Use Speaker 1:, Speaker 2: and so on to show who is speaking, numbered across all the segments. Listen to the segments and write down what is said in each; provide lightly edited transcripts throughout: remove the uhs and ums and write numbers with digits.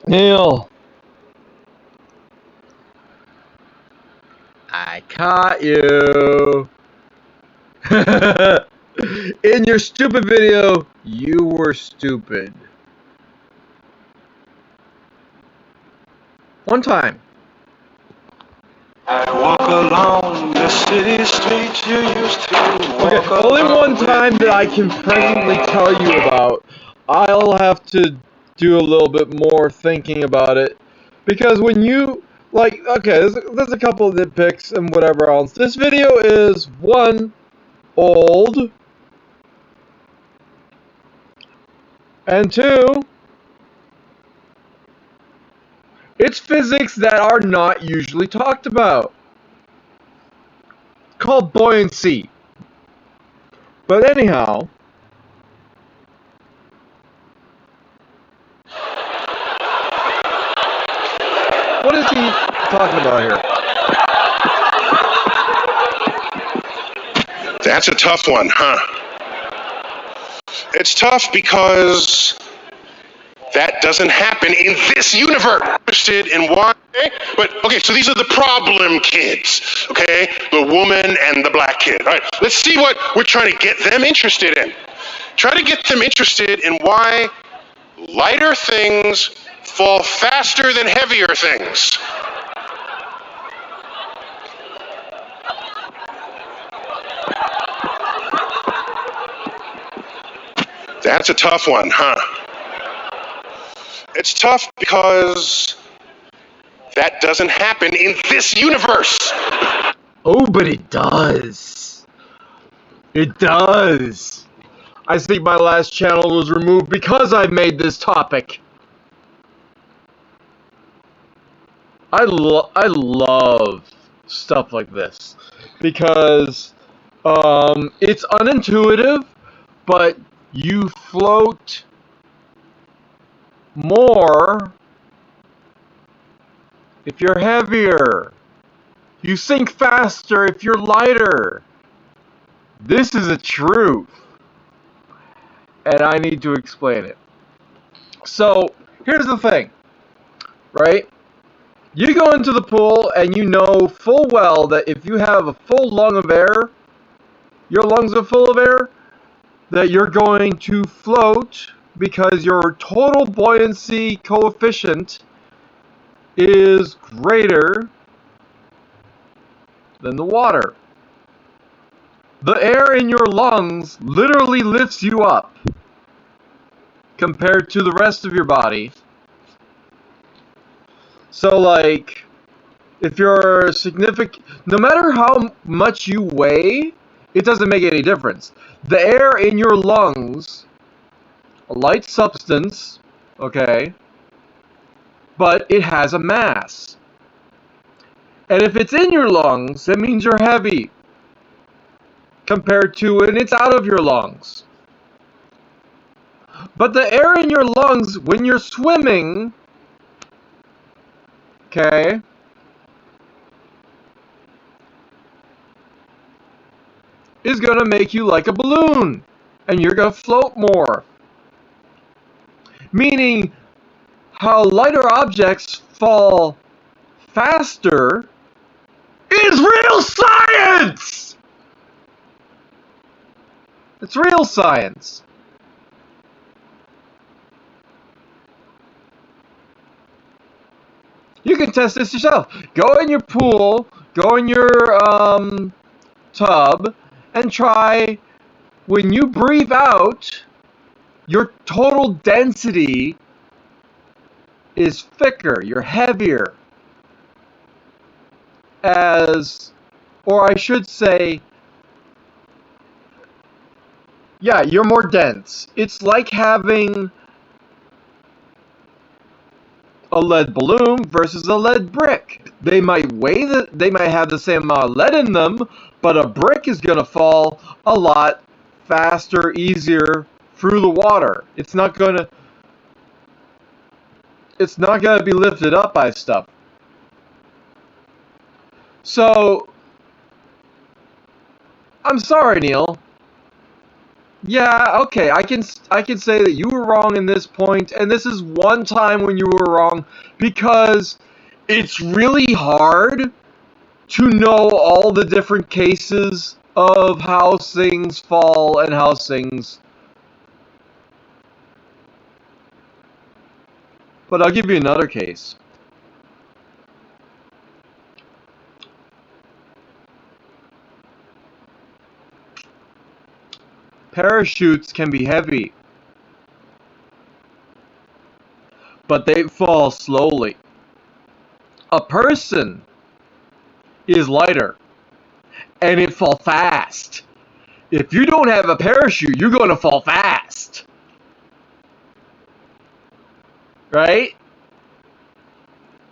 Speaker 1: Neil, I caught you. In your stupid video, you were stupid. One time.
Speaker 2: I walk along the city streets you used to walk.
Speaker 1: Okay, only one time that I can presently tell you about. I'll have to do a little bit more thinking about it. Because when you, like, okay, there's a couple of nitpicks and whatever else. This video is, one, old, and two, it's physics that are not usually talked about. Called buoyancy. But anyhow, what is he talking about here?
Speaker 3: That's a tough one, huh? It's tough because that doesn't happen in this universe. Interested in why? But okay, so these are the problem kids, okay? The woman and the black kid. All right, let's see what we're trying to get them interested in. Try to get them interested in why lighter things fall faster than heavier things. That's a tough one, huh? It's tough because that doesn't happen in this universe.
Speaker 1: Oh, but it does. It does. I think my last channel was removed because I made this topic. I love stuff like this because it's unintuitive, but you float more if you're heavier. You sink faster if you're lighter. This is a truth, and I need to explain it. So, here's the thing, right? You go into the pool and you know full well that if you have a full lung of air, your lungs are full of air, that you're going to float because your total buoyancy coefficient is greater than the water. The air in your lungs literally lifts you up compared to the rest of your body. So, like, if you're significant, no matter how much you weigh, it doesn't make any difference. The air in your lungs, a light substance, okay, but it has a mass. And if it's in your lungs, that means you're heavy compared to when it's out of your lungs. But the air in your lungs when you're swimming, okay, is going to make you like a balloon, and you're going to float more. Meaning, how lighter objects fall faster is real science! It's real science. You can test this yourself. Go in your pool, go in your tub, and try, when you breathe out, your total density is thicker, you're heavier. Or I should say, yeah, you're more dense. It's like having a lead balloon versus a lead brick. They might have the same amount of lead in them, but a brick is going to fall a lot faster, easier through the water. It's not going to be lifted up by stuff. So, I'm sorry, Neil. Yeah, okay, I can say that you were wrong in this point, and this is one time when you were wrong because it's really hard to know all the different cases of how things fall and how things. But I'll give you another case. Parachutes can be heavy, but they fall slowly. A person is lighter, and it fall fast. If you don't have a parachute, you're going to fall fast. Right?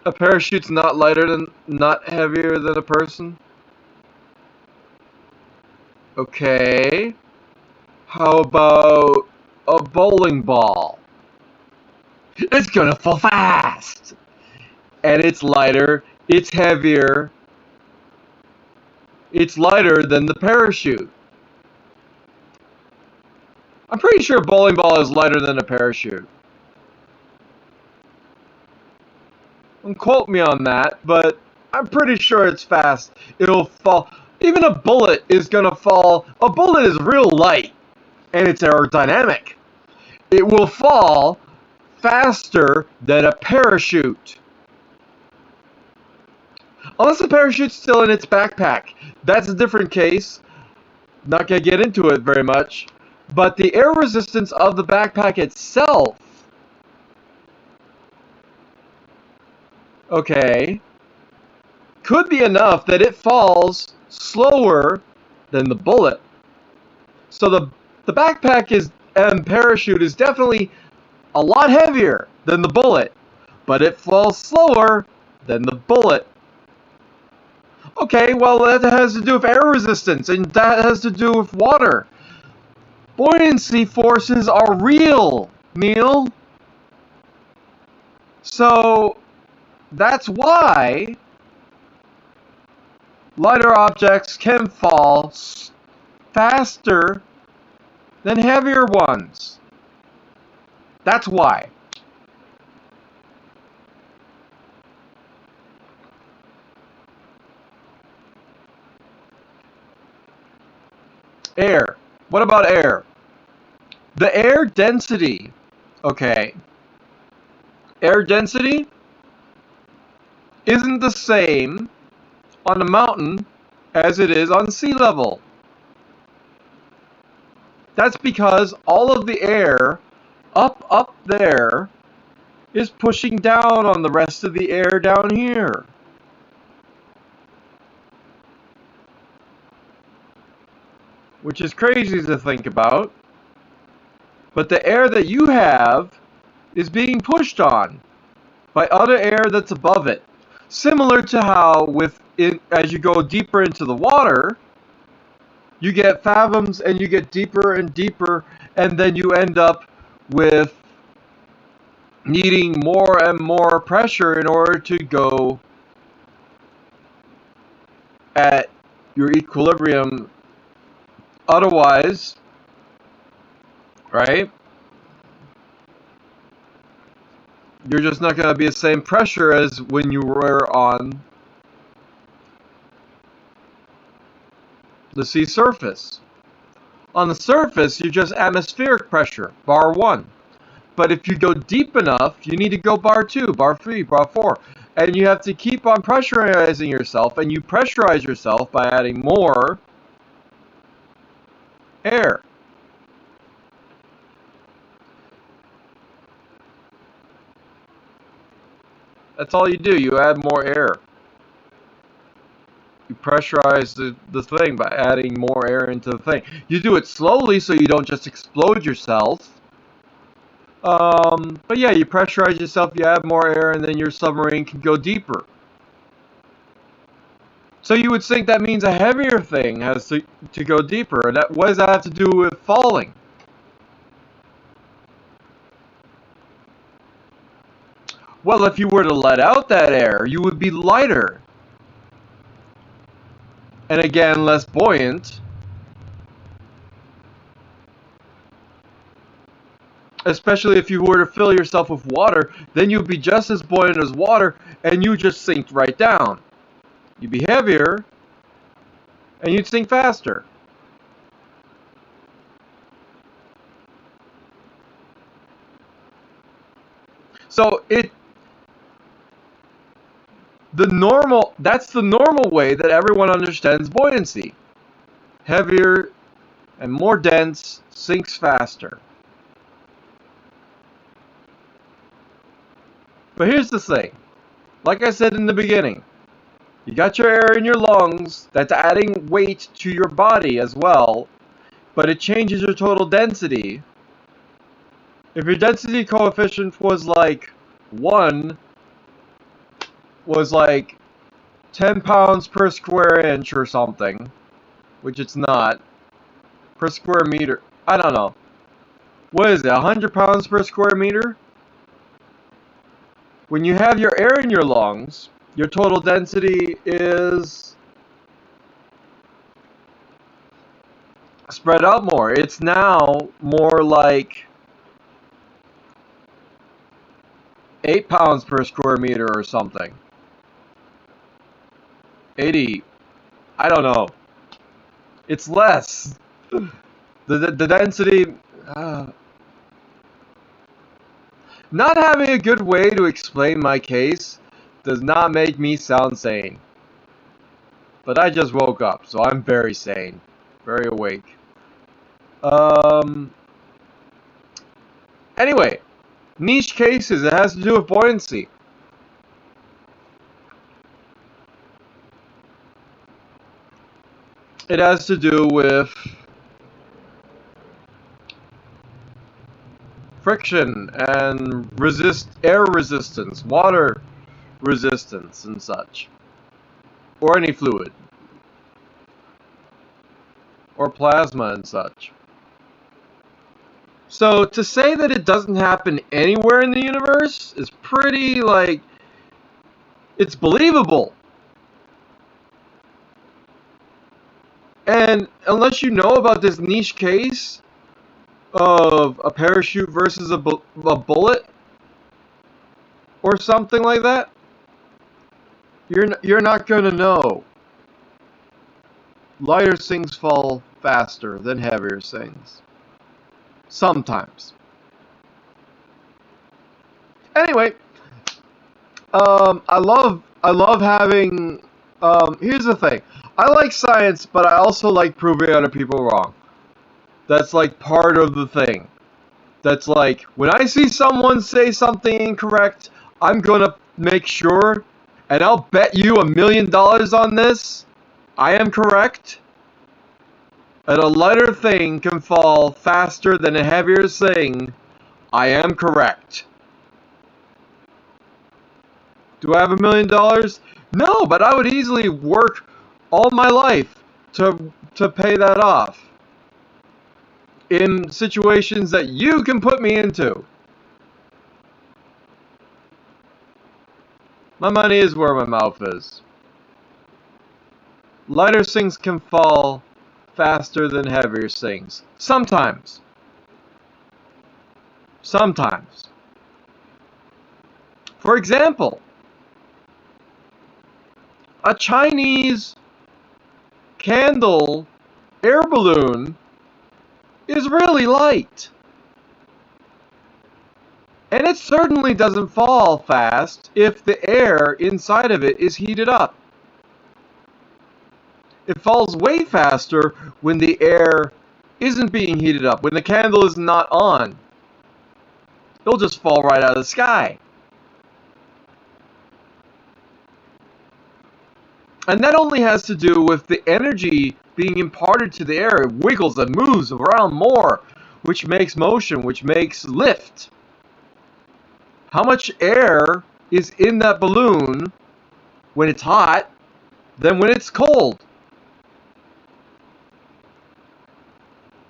Speaker 1: A parachute's not heavier than a person? Okay. How about a bowling ball? It's gonna fall fast! And it's lighter, it's heavier, it's lighter than the parachute. I'm pretty sure a bowling ball is lighter than a parachute. Don't quote me on that, but I'm pretty sure it's fast. It'll fall. Even a bullet is gonna fall. A bullet is real light, and it's aerodynamic. It will fall faster than a parachute. Unless the parachute's still in its backpack. That's a different case. Not gonna get into it very much. But the air resistance of the backpack itself, okay, could be enough that it falls slower than the bullet. So the backpack is and parachute is definitely a lot heavier than the bullet, but it falls slower than the bullet. Okay, well that has to do with air resistance, and that has to do with water. Buoyancy forces are real, Neil. So that's why lighter objects can fall faster than heavier ones. That's why. Air. What about air? The air density. Okay. Air density isn't the same on a mountain as it is on sea level. That's because all of the air up there is pushing down on the rest of the air down here. Which is crazy to think about. But the air that you have is being pushed on by other air that's above it. Similar to how as you go deeper into the water, you get fathoms and you get deeper and deeper, and then you end up with needing more and more pressure in order to go at your equilibrium. Otherwise, right, you're just not going to be the same pressure as when you were on the sea surface. On the surface, you're just atmospheric pressure, bar 1. But if you go deep enough, you need to go bar 2, bar 3, bar 4. And you have to keep on pressurizing yourself, and you pressurize yourself by adding more air. That's all you do. You add more air. You pressurize the thing by adding more air into the thing. You do it slowly so you don't just explode yourself. But yeah, you pressurize yourself, you add more air, and then your submarine can go deeper. So you would think that means a heavier thing has to go deeper. And what does that have to do with falling? Well, if you were to let out that air, you would be lighter. And again, less buoyant. Especially if you were to fill yourself with water, then you'd be just as buoyant as water, and you just sink right down. You'd be heavier, and you'd sink faster. So that's the normal way that everyone understands buoyancy. Heavier and more dense sinks faster. But here's the thing. Like I said in the beginning, you got your air in your lungs, that's adding weight to your body as well, but it changes your total density. If your density coefficient was like 1, was like 10 pounds per square inch or something, which it's not, per square meter, I don't know. What is it, 100 pounds per square meter? When you have your air in your lungs, your total density is spread out more. It's now more like 8 pounds per square meter or something. 80. I don't know. It's less. The density... Not having a good way to explain my case does not make me sound sane. But I just woke up, so I'm very sane. Very awake. Anyway, niche cases, it has to do with buoyancy. It has to do with friction and air resistance, water resistance and such. Or any fluid. Or plasma and such. So to say that it doesn't happen anywhere in the universe is pretty, like, it's believable. And unless you know about this niche case of a parachute versus a bullet or something like that, you're not gonna know. Lighter things fall faster than heavier things. Sometimes. Anyway, I love having. Here's the thing. I like science, but I also like proving other people wrong. That's like part of the thing. That's like when I see someone say something incorrect, I'm gonna make sure, and I'll bet you $1 million on this. I am correct. That a lighter thing can fall faster than a heavier thing. I am correct. Do I have $1 million? No, but I would easily work all my life to pay that off. In situations that you can put me into. My money is where my mouth is. Lighter things can fall faster than heavier things. Sometimes. Sometimes. For example, a Chinese candle air balloon is really light. And it certainly doesn't fall fast if the air inside of it is heated up. It falls way faster when the air isn't being heated up, when the candle is not on. It'll just fall right out of the sky. And that only has to do with the energy being imparted to the air. It wiggles and moves around more, which makes motion, which makes lift. How much air is in that balloon when it's hot than when it's cold?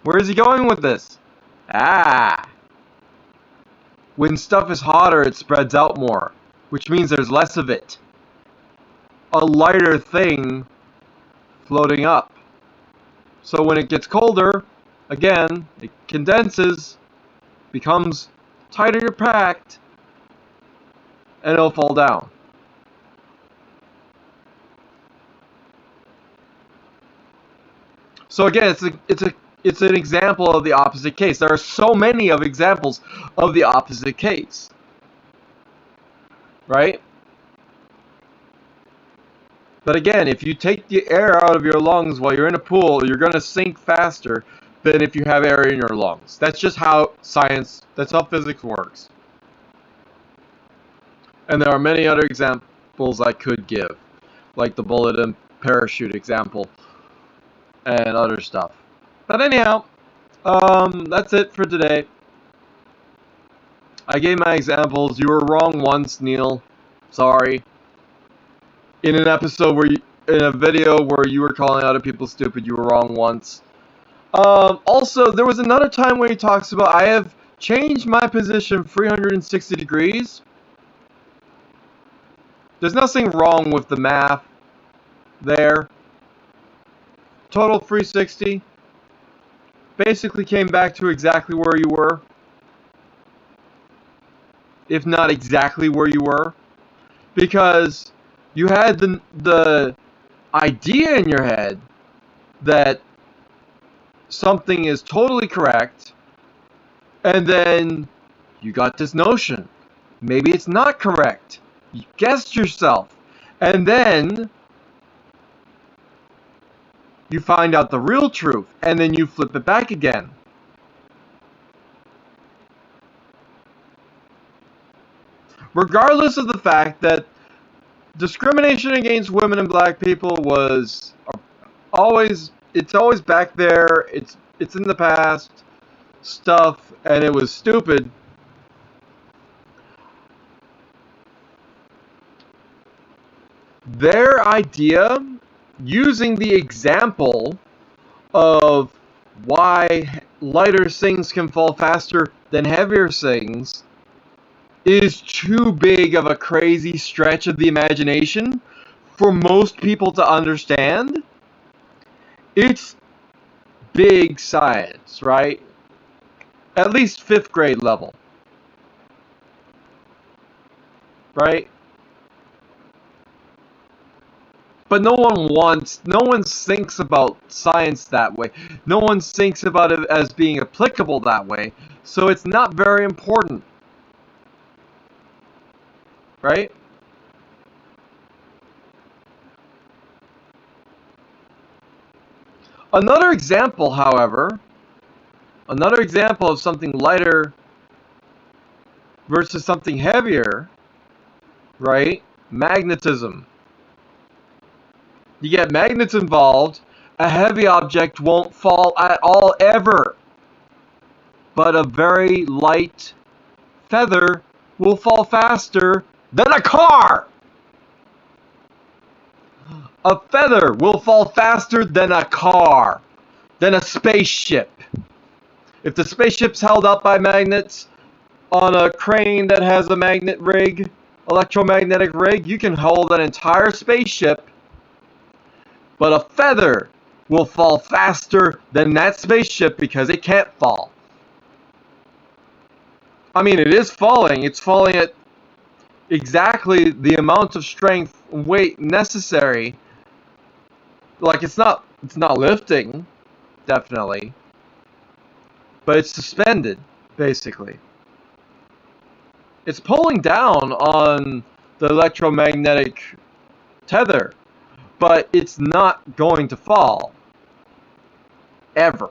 Speaker 1: Where is he going with this? When stuff is hotter, it spreads out more, which means there's less of it. A lighter thing floating up. So when it gets colder, again, it condenses becomes tighter you're packed, and it'll fall down. So again, it's an example of the opposite case. There are so many of examples of the opposite case, right? But again, if you take the air out of your lungs while you're in a pool, you're going to sink faster than if you have air in your lungs. That's just how that's how physics works. And there are many other examples I could give, like the bullet and parachute example and other stuff. But anyhow, that's it for today. I gave my examples. You were wrong once, Neil. Sorry. In a video where you were calling other people stupid, you were wrong once. Also, there was another time where he talks about I have changed my position 360 degrees. There's nothing wrong with the math there. Total 360. Basically came back to exactly where you were. If not exactly where you were. Because you had the idea in your head that something is totally correct, and then you got this notion. Maybe it's not correct. You guessed yourself. And then you find out the real truth, and then you flip it back again. Regardless of the fact that discrimination against women and black people was it's always back there, it's in the past stuff, and it was stupid. Their idea, using the example of why lighter things can fall faster than heavier things, is too big of a crazy stretch of the imagination for most people to understand. It's big science, right? At least 5th grade level, right? But no one thinks about science that way. No one thinks about it as being applicable that way. So it's not very important, right? Another example, however, another example of something lighter versus something heavier, right? Magnetism. You get magnets involved, a heavy object won't fall at all ever. But a very light feather will fall faster than a car. A feather will fall faster than a car, than a spaceship. If the spaceship's held up by magnets on a crane that has a magnet rig, electromagnetic rig, you can hold an entire spaceship. But a feather will fall faster than that spaceship because it can't fall. I mean, it is falling. It's falling at exactly the amount of strength and weight necessary. Like, it's not lifting, definitely. But it's suspended, basically. It's pulling down on the electromagnetic tether, but it's not going to fall. Ever.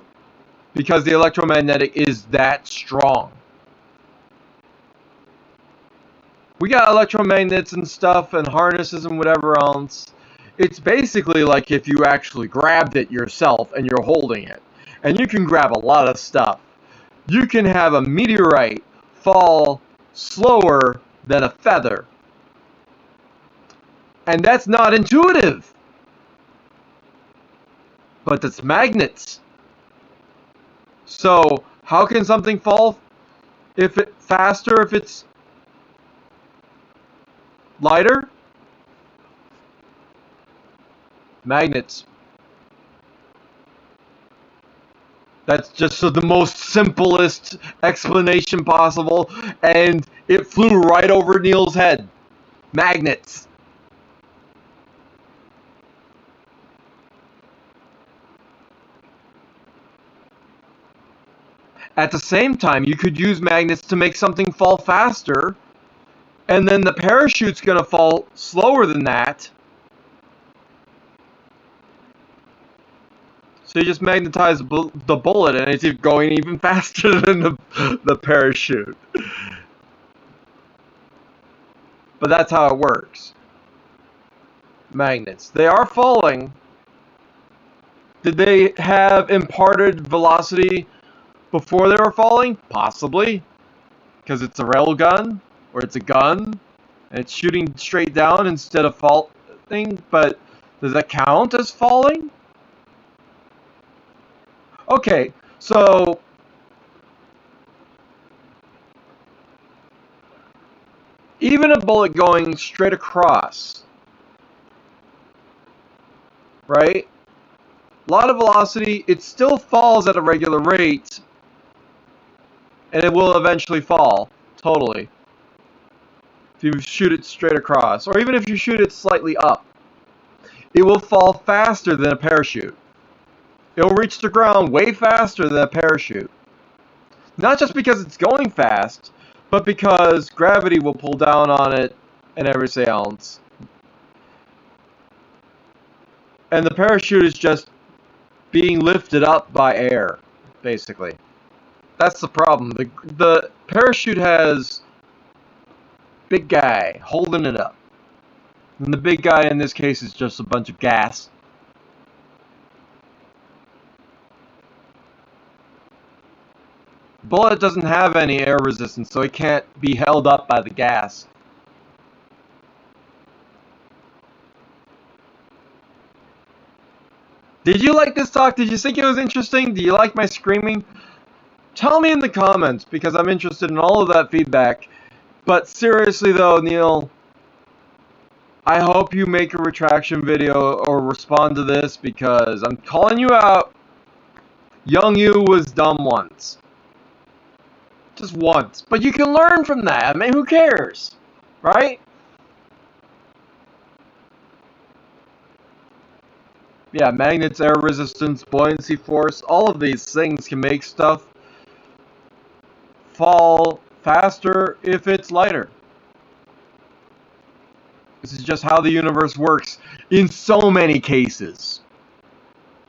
Speaker 1: Because the electromagnetic is that strong. We got electromagnets and stuff and harnesses and whatever else. It's basically like if you actually grabbed it yourself and you're holding it. And you can grab a lot of stuff. You can have a meteorite fall slower than a feather. And that's not intuitive. But it's magnets. So, how can something fall faster if it's lighter? Magnets. That's just the most simplest explanation possible, and it flew right over Neil's head. Magnets. At the same time, you could use magnets to make something fall faster, and then the parachute's going to fall slower than that. So you just magnetize the bullet, and it's going even faster than the parachute. But that's how it works. Magnets. They are falling. Did they have imparted velocity before they were falling? Possibly. Because it's a rail gun, or it's a gun, and it's shooting straight down instead of falling. But does that count as falling? Okay, so even a bullet going straight across, right? A lot of velocity, it still falls at a regular rate, and it will eventually fall, totally. If you shoot it straight across, or even if you shoot it slightly up, it will fall faster than a parachute. It'll reach the ground way faster than a parachute. Not just because it's going fast, but because gravity will pull down on it and everything else. And the parachute is just being lifted up by air, basically. That's the problem. The parachute has big guy holding it up. And the big guy in this case is just a bunch of gas. Bullet doesn't have any air resistance, so it can't be held up by the gas. Did you like this talk? Did you think it was interesting? Do you like my screaming? Tell me in the comments, because I'm interested in all of that feedback. But seriously though, Neil, I hope you make a retraction video or respond to this, because I'm calling you out. Young you was dumb once. Just once. But you can learn from that. I mean, who cares? Right? Yeah, magnets, air resistance, buoyancy force, all of these things can make stuff fall faster if it's lighter. This is just how the universe works in so many cases.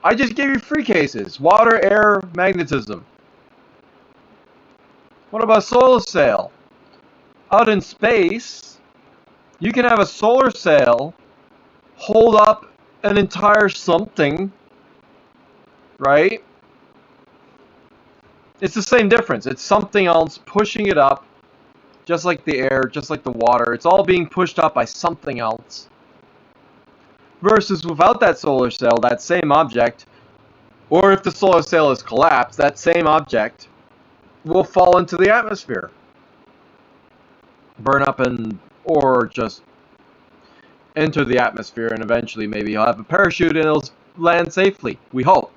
Speaker 1: I just gave you 3 cases. Water, air, magnetism. What about solar sail? Out in space, you can have a solar sail hold up an entire something, right? It's the same difference. It's something else pushing it up, just like the air, just like the water. It's all being pushed up by something else. Versus without that solar sail, that same object, or if the solar sail is collapsed, that same object will fall into the atmosphere. Burn up or just enter the atmosphere, and eventually maybe you'll have a parachute and it'll land safely. We hope.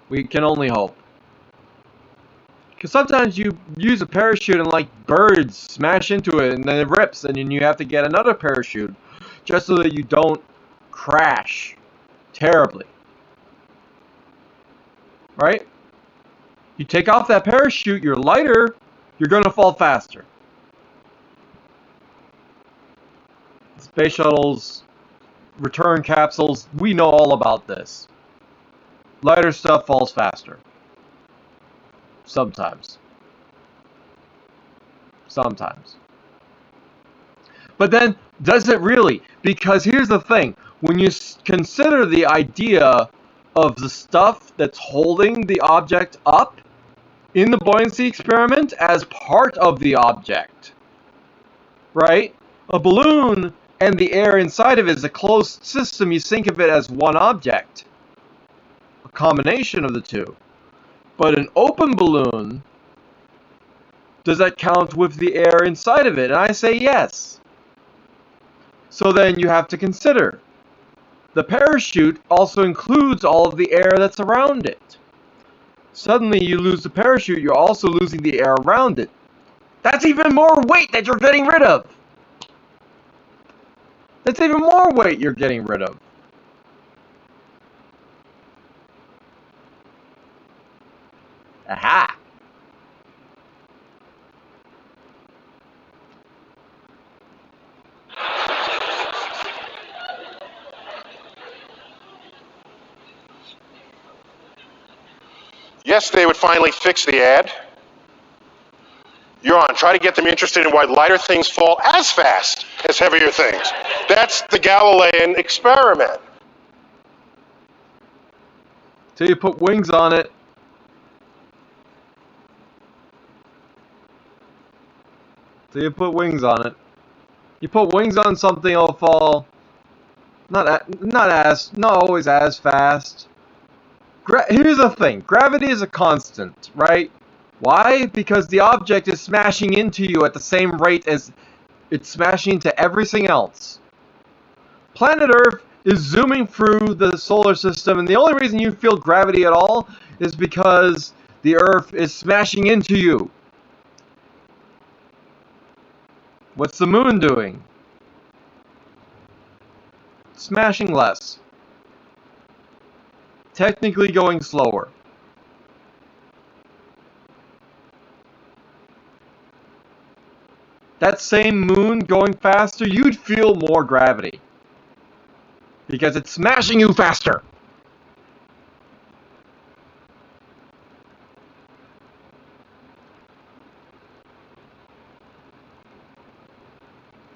Speaker 1: We can only hope. Because sometimes you use a parachute and like birds smash into it and then it rips, and then you have to get another parachute just so that you don't crash terribly. Right? You take off that parachute, you're lighter, you're going to fall faster. Space shuttles, return capsules, we know all about this. Lighter stuff falls faster. Sometimes. Sometimes. But then, does it really? Because here's the thing. When you consider the idea of the stuff that's holding the object up in the buoyancy experiment as part of the object, right? A balloon and the air inside of it is a closed system. You think of it as one object. A combination of the two. But an open balloon, does that count with the air inside of it? And I say yes. So then you have to consider the parachute also includes all of the air that's around it. Suddenly you lose the parachute, you're also losing the air around it. That's even more weight that you're getting rid of. That's even more weight you're getting rid of. Aha!
Speaker 3: Yes, they would finally fix the ad. You're on. Try to get them interested in why lighter things fall as fast as heavier things. That's the Galilean experiment.
Speaker 1: Till you put wings on it. Till you put wings on it. You put wings on something, it'll fall not always as fast. Here's the thing. Gravity is a constant, right? Why? Because the object is smashing into you at the same rate as it's smashing into everything else. Planet Earth is zooming through the solar system, and the only reason you feel gravity at all is because the Earth is smashing into you. What's the moon doing? Smashing less. Technically going slower. That same moon going faster, you'd feel more gravity. Because it's smashing you faster.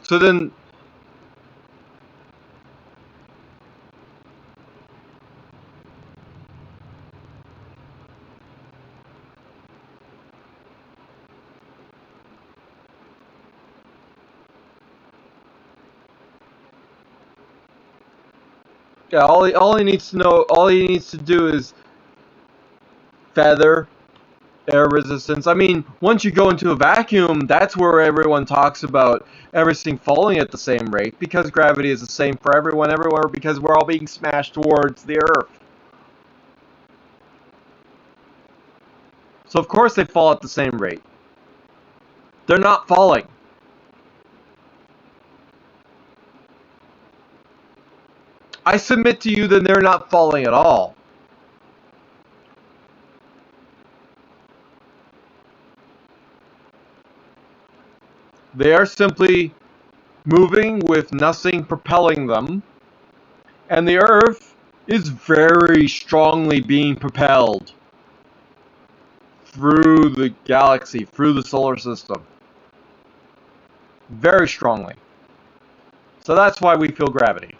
Speaker 1: So then, yeah, all he needs to do is feather, air resistance. I mean, once you go into a vacuum, that's where everyone talks about everything falling at the same rate, because gravity is the same for everyone everywhere, because we're all being smashed towards the Earth. So of course they fall at the same rate. They're not falling. I submit to you that they're not falling at all. They are simply moving with nothing propelling them, and the Earth is very strongly being propelled through the galaxy, through the solar system. Very strongly. So that's why we feel gravity.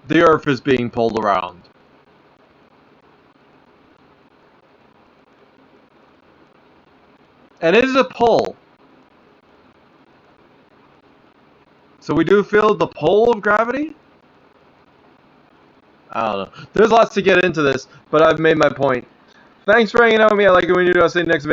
Speaker 1: The Earth is being pulled around. And it is a pull. So we do feel the pull of gravity? I don't know. There's lots to get into this, but I've made my point. Thanks for hanging out with me. I like it when you do. I'll see you next video.